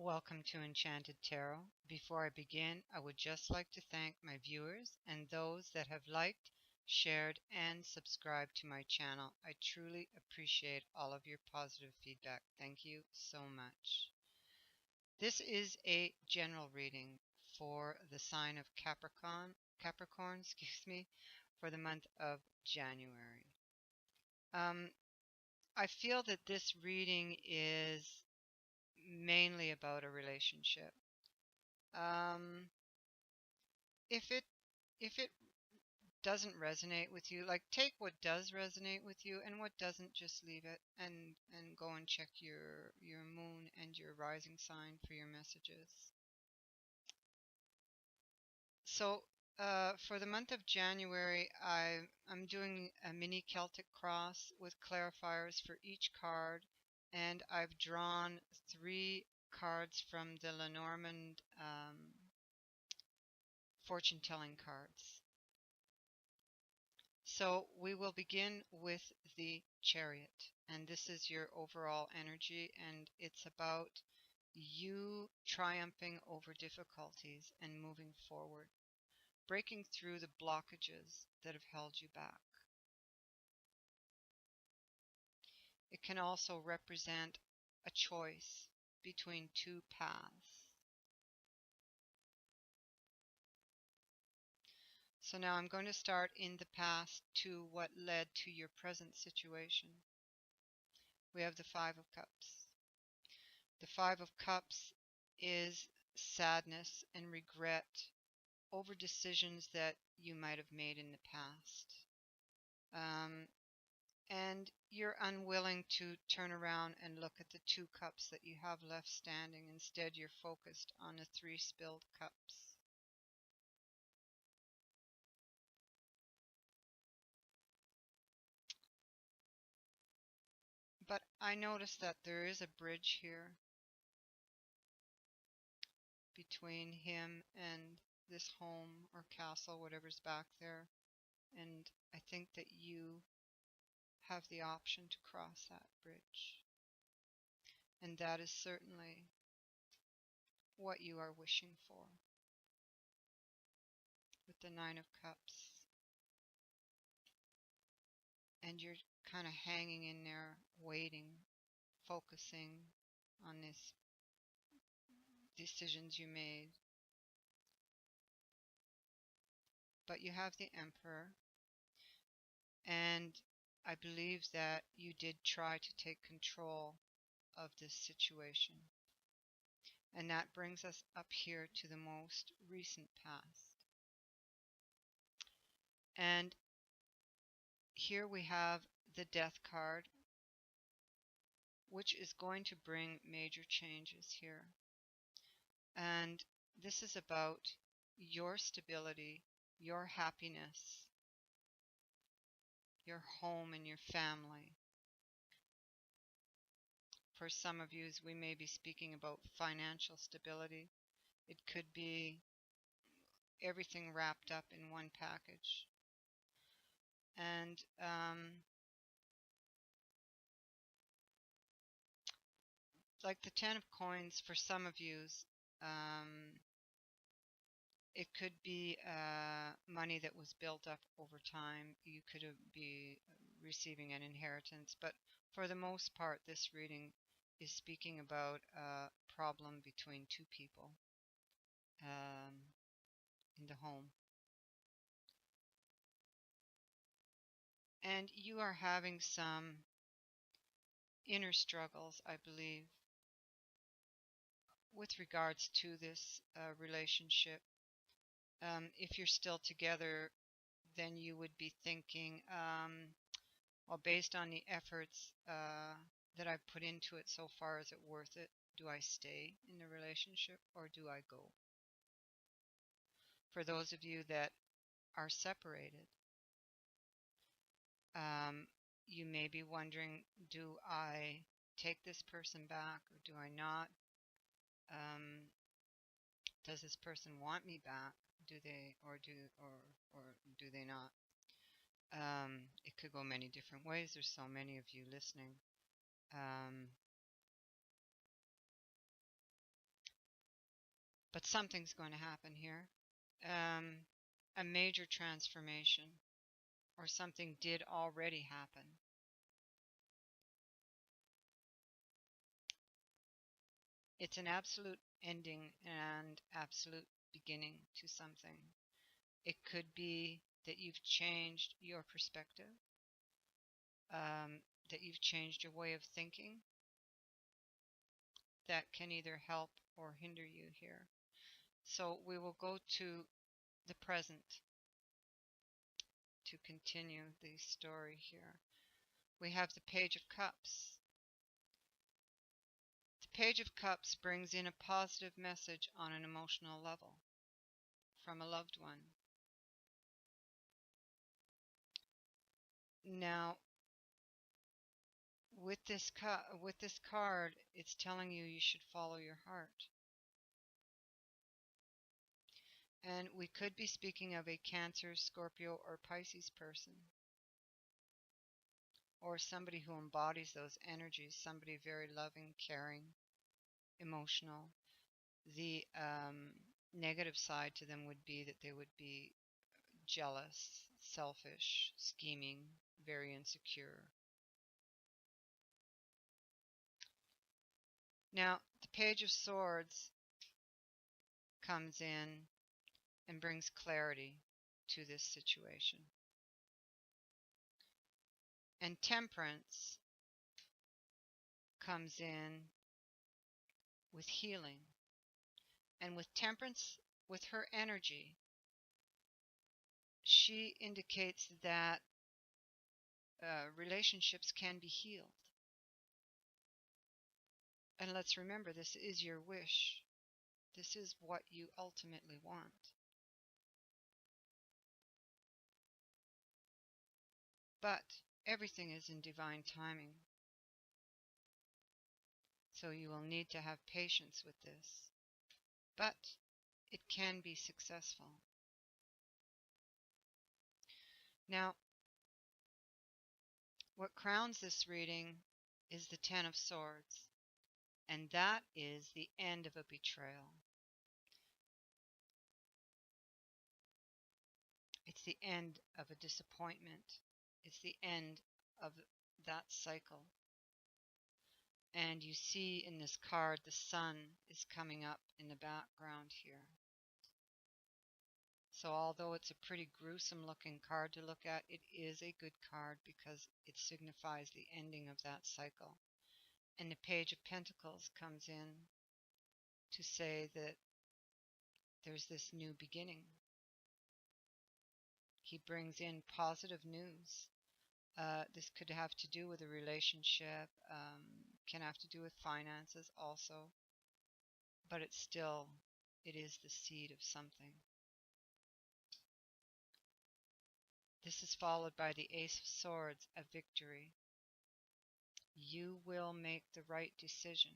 Welcome to Enchanted Tarot. Before I begin, I would just like to thank my viewers and those that have liked, shared, and subscribed to my channel. I truly appreciate all of your positive feedback. Thank you so much. This is a general reading for the sign of Capricorn, for the month of January. I feel that this reading is mainly about a relationship. If it doesn't resonate with you, like, take what does resonate with you, and what doesn't, just leave it and go and check your moon and your rising sign for your messages. So for the month of January, I'm doing a mini Celtic cross with clarifiers for each card, and I've drawn 3 cards from the Lenormand fortune telling cards. So we will begin with the Chariot, and this is your overall energy, and it's about you triumphing over difficulties and moving forward, breaking through the blockages that have held you back. It can also represent a choice between 2 paths. So now I'm going to start in the past to what led to your present situation. We have the 5 of Cups. The 5 of Cups is sadness and regret over decisions that you might have made in the past. And you're unwilling to turn around and look at the 2 cups that you have left standing. Instead, you're focused on the 3 spilled cups. But I notice that there is a bridge here between him and this home or castle, whatever's back there. And I think that you have the option to cross that bridge. And that is certainly what you are wishing for with the 9 of Cups. And you're kind of hanging in there, waiting, focusing on these decisions you made. But you have the Emperor, and I believe that you did try to take control of this situation. And that brings us up here to the most recent past. And here we have the Death card, which is going to bring major changes here. And this is about your stability, your happiness, your home and your family. For some of you, we may be speaking about financial stability. It could be everything wrapped up in one package. And like the 10 of Coins, for some of you, it could be money that was built up over time. You could be receiving an inheritance, but for the most part, this reading is speaking about a problem between 2 people in the home. And you are having some inner struggles, I believe, with regards to this relationship. If you're still together, then you would be thinking, well, based on the efforts that I've put into it so far, is it worth it? Do I stay in the relationship or do I go? For those of you that are separated, you may be wondering, do I take this person back or do I not? Does this person want me back? Do they or do they not? It could go many different ways. There's so many of you listening. But something's going to happen here. A major transformation, or something did already happen. It's an absolute ending and absolute beginning to something. It could be that you've changed your perspective, that you've changed your way of thinking. That can either help or hinder you here. So we will go to the present to continue the story here. We have the Page of Cups. The Page of Cups brings in a positive message on an emotional level from a loved one. Now, with this card, it's telling you should follow your heart. And we could be speaking of a Cancer, Scorpio, or Pisces person, or somebody who embodies those energies, somebody very loving, caring, emotional. The negative side to them would be that they would be jealous, selfish, scheming, very insecure. Now, the Page of Swords comes in and brings clarity to this situation. And Temperance comes in with healing. And with Temperance, with her energy, she indicates that relationships can be healed. And let's remember, this is your wish. This is what you ultimately want. But everything is in divine timing. So you will need to have patience with this. But it can be successful. Now, what crowns this reading is the Ten of Swords, and that is the end of a betrayal. It's the end of a disappointment. It's the end of that cycle. And you see in this card, the sun is coming up in the background here. So although it's a pretty gruesome looking card to look at, it is a good card because it signifies the ending of that cycle. And the Page of Pentacles comes in to say that there's this new beginning. He brings in positive news. This could have to do with a relationship, can have to do with finances also, but it is the seed of something. This is followed by the Ace of Swords, a victory. You will make the right decision.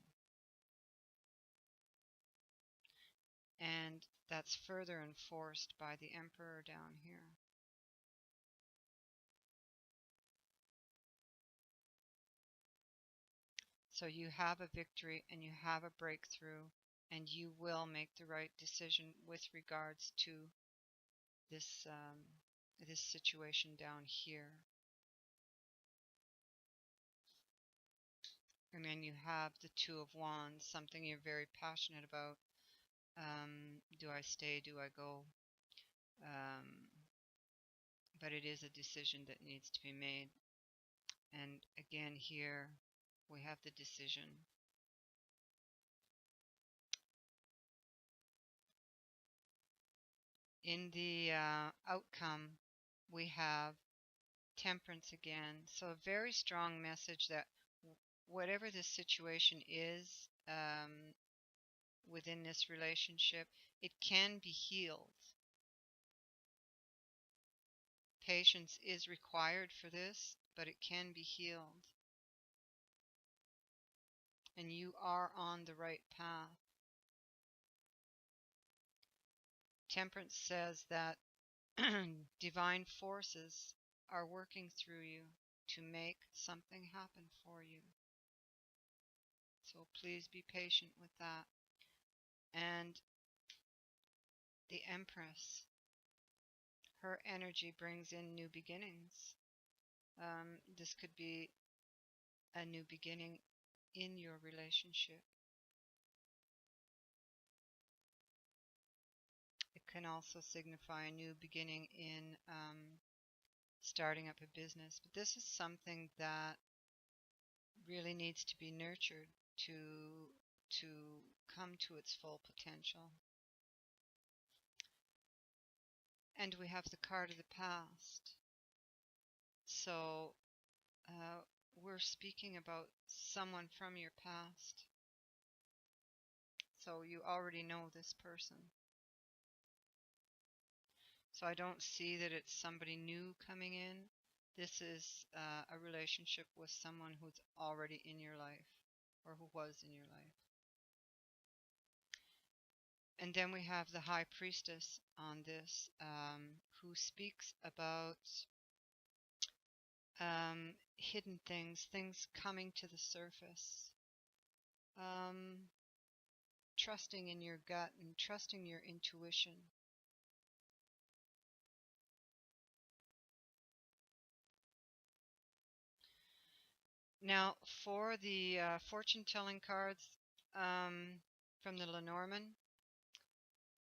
And that's further enforced by the Emperor down here. So you have a victory and you have a breakthrough, and you will make the right decision with regards to this this situation down here. And then you have the Two of Wands, something you're very passionate about. Do I stay? Do I go? But it is a decision that needs to be made. And again here we have the decision. In the outcome, we have Temperance again. So a very strong message that whatever the situation is within this relationship, it can be healed. Patience is required for this, but it can be healed. And you are on the right path. Temperance says that divine forces are working through you to make something happen for you. So please be patient with that. And The Empress. Her energy brings in new beginnings. This could be a new beginning in your relationship. It can also signify a new beginning in starting up a business. But this is something that really needs to be nurtured to come to its full potential. And we have the card of the past. So we're speaking about someone from your past. So you already know this person. So I don't see that it's somebody new coming in. This is a relationship with someone who's already in your life, or who was in your life. And then we have the High Priestess on this, who speaks about hidden things, things coming to the surface, trusting in your gut and trusting your intuition. Now, for the fortune-telling cards from the Lenormand,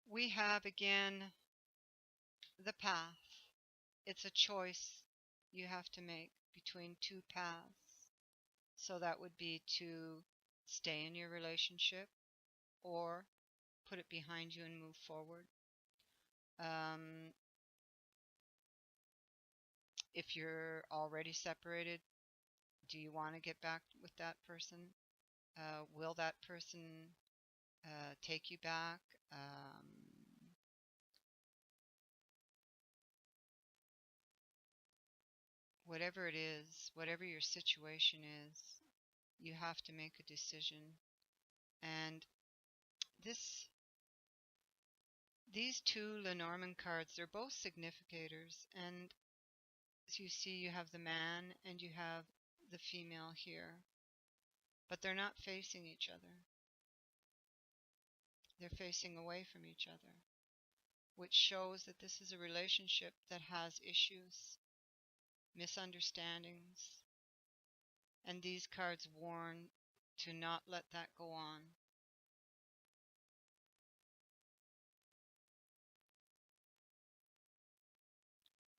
we have again the path. It's a choice you have to make between two paths. So that would be to stay in your relationship or put it behind you and move forward. If you're already separated, do you want to get back with that person? Will that person take you back? Whatever it is, whatever your situation is, you have to make a decision. And these two Lenormand cards, they're both significators. And as you see, you have the man and you have the female here. But they're not facing each other. They're facing away from each other, which shows that this is a relationship that has issues, misunderstandings, and these cards warn to not let that go on.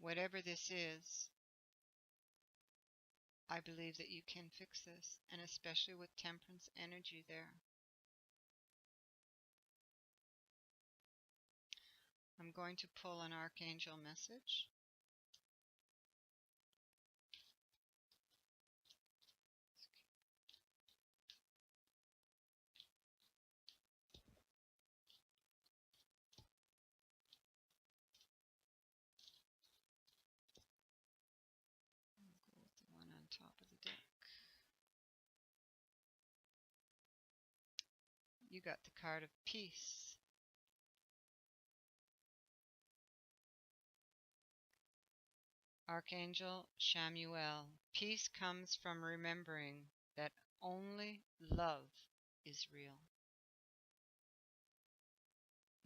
Whatever this is, I believe that you can fix this, and especially with Temperance energy there. I'm going to pull an Archangel message. I'll go with the one on top of the deck. You got the card of peace. Archangel Chamuel, peace comes from remembering that only love is real.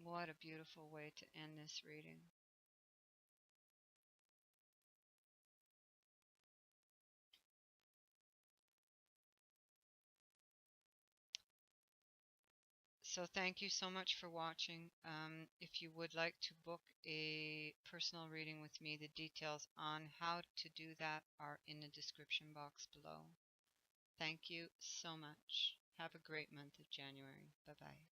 What a beautiful way to end this reading. So thank you so much for watching. If you would like to book a personal reading with me, the details on how to do that are in the description box below. Thank you so much. Have a great month of January. Bye-bye.